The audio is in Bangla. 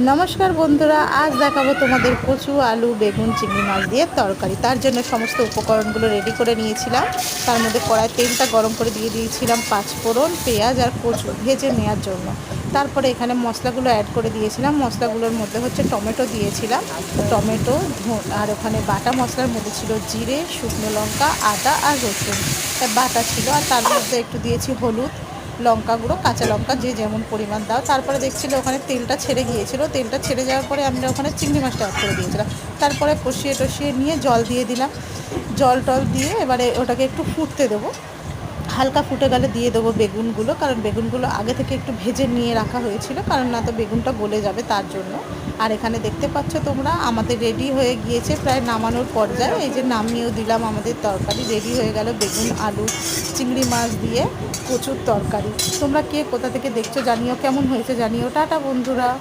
নমস্কার বন্ধুরা, আজ দেখাবো তোমাদের কচু আলু বেগুন চিংড়ি মাছ দিয়ে তরকারি। তার জন্য সমস্ত উপকরণগুলো রেডি করে নিয়েছিলাম। তার মধ্যে কড়াই তেলটা গরম করে দিয়ে দিয়েছিলাম পাঁচফোড়ন, পেঁয়াজ আর কচু ভেজে নেওয়ার জন্য। তারপরে এখানে মশলাগুলো অ্যাড করে দিয়েছিলাম। মশলাগুলোর মধ্যে হচ্ছে টমেটো দিয়েছিলাম, টমেটো আর ওখানে বাটা মশলার মধ্যে ছিল জিরে, শুকনো লঙ্কা, আদা আর রসুন বাটা ছিল। আর তার মধ্যে একটু দিয়েছি হলুদ, লঙ্কা গুঁড়ো, কাঁচা লঙ্কা যে যেমন পরিমাণ দাও। তারপরে দেখছিল ওখানে তেলটা ছেড়ে গিয়েছিল, তেলটা ছেড়ে যাওয়ার পরে আমরা ওখানে চিংড়ি মাছটা অ্যাড করে দিয়েছিলাম। তারপরে কষিয়ে টষিয়ে নিয়ে জল দিয়ে দিলাম। জল টল দিয়ে এবারে ওটাকে একটু ফুটতে দেবো। হালকা ফুটে গেলে দিয়ে দেবো বেগুনগুলো, কারণ বেগুনগুলো আগে থেকে একটু ভেজে নিয়ে রাখা হয়েছিল, কারণ না তো বেগুনটা গলে যাবে তার জন্য। আর এখানে দেখতে পাচ্ছ তোমরা আমাদের রেডি হয়ে গিয়েছে, প্রায় নামানোর পর্যায়ে। এই যে নামিয়েও দিলাম, আমাদের তরকারি রেডি হয়ে গেল, বেগুন আলু চিংড়ি মাছ দিয়ে কচুর তরকারি। তোমরা কে কোথা থেকে দেখছো জানিও, কেমন হয়েছে জানিও। টাটা বন্ধুরা।